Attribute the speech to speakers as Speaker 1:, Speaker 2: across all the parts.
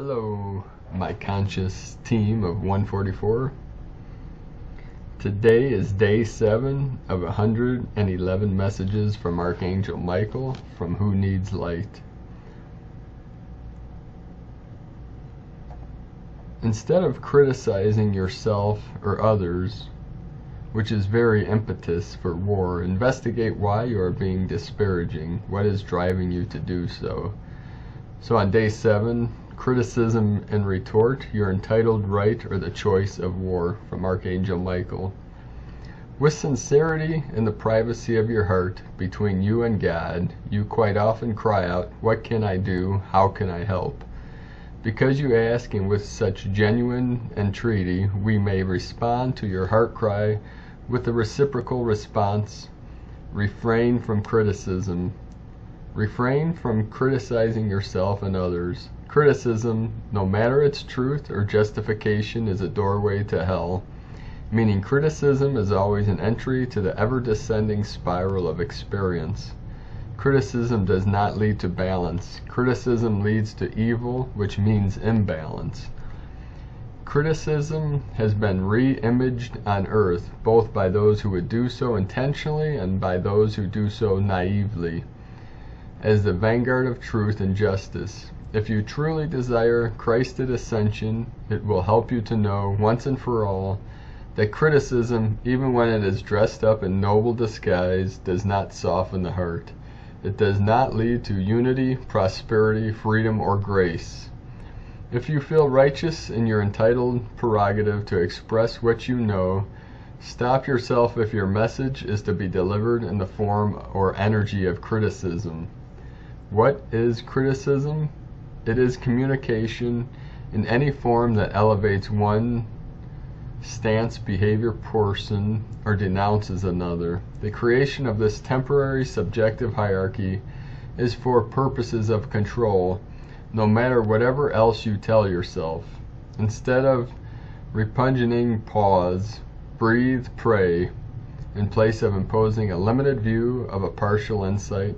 Speaker 1: Hello, my conscious team of 144. Today is day 7 of 111 messages from Archangel Michael from Who Needs Light. Instead of criticizing yourself or others, which is very impetus for war, investigate why you are being disparaging. What is driving you to do so? So on day 7, criticism and retort, your entitled right or the choice of war, from Archangel Michael. With sincerity in the privacy of your heart, between you and God, you quite often cry out, "What can I do? How can I help?" Because you ask, and with such genuine entreaty, we may respond to your heart cry with the reciprocal response. Refrain from criticism. Refrain from criticizing yourself and others. Criticism, no matter its truth or justification, is a doorway to hell, meaning criticism is always an entry to the ever-descending spiral of experience. Criticism does not lead to balance. Criticism leads to evil, which means imbalance. Criticism has been re-imaged on Earth, both by those who would do so intentionally and by those who do so naively, as the vanguard of truth and justice. If you truly desire Christed Ascension, it will help you to know, once and for all, that criticism, even when it is dressed up in noble disguise, does not soften the heart. It does not lead to unity, prosperity, freedom, or grace. If you feel righteous in your entitled prerogative to express what you know, stop yourself if your message is to be delivered in the form or energy of criticism. What is criticism? It is communication in any form that elevates one stance, behavior, person, or denounces another. The creation of this temporary subjective hierarchy is for purposes of control, no matter whatever else you tell yourself. Instead of repugning, pause, breathe, pray, in place of imposing a limited view of a partial insight.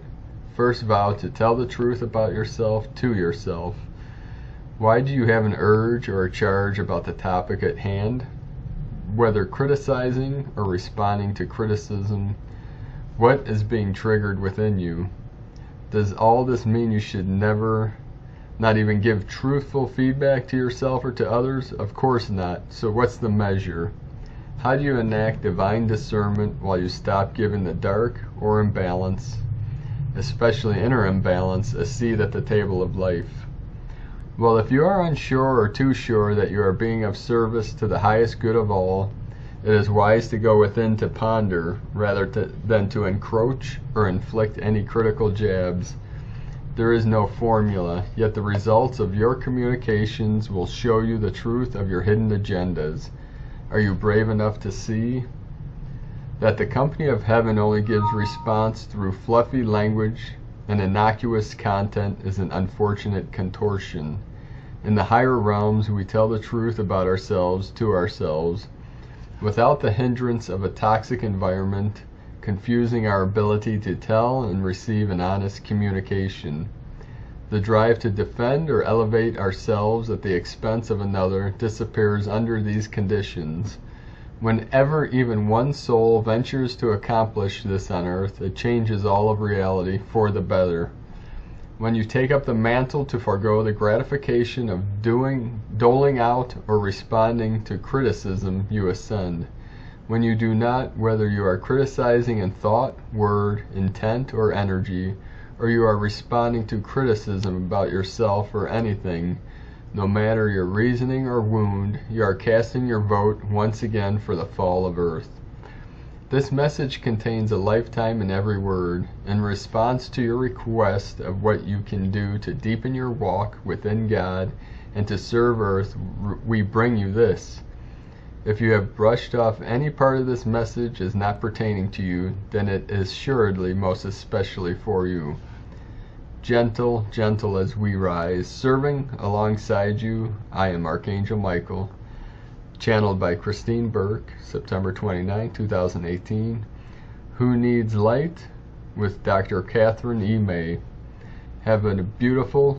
Speaker 1: First vow to tell the truth about yourself to yourself. Why do you have an urge or a charge about the topic at hand? Whether criticizing or responding to criticism, what is being triggered within you? Does all this mean you should never, not even give truthful feedback to yourself or to others? Of course not. So what's the measure? How do you enact divine discernment while you stop giving the dark or imbalance, especially inner imbalance, a seat at the table of life? Well, if you are unsure or too sure that you are being of service to the highest good of all, it is wise to go within to ponder rather than to encroach or inflict any critical jabs. There is no formula, yet the results of your communications will show you the truth of your hidden agendas. Are you brave enough to see that the company of heaven only gives response through fluffy language, and innocuous content is an unfortunate contortion? In the higher realms, we tell the truth about ourselves to ourselves, without the hindrance of a toxic environment confusing our ability to tell and receive an honest communication. The drive to defend or elevate ourselves at the expense of another disappears under these conditions. Whenever even one soul ventures to accomplish this on earth, it changes all of reality for the better. When you take up the mantle to forego the gratification of doling out or responding to criticism, you ascend. When you do not, whether you are criticizing in thought, word, intent, or energy, or you are responding to criticism about yourself or anything, no matter your reasoning or wound, you are casting your vote once again for the fall of Earth. This message contains a lifetime in every word. In response to your request of what you can do to deepen your walk within God and to serve Earth, we bring you this. If you have brushed off any part of this message as not pertaining to you, then it is assuredly most especially for you. Gentle, gentle as we rise, serving alongside you, I am Archangel Michael. Channeled by Christine Burk, September 29, 2018. Who Needs Light? With Dr. Kathryn E. May. Have a beautiful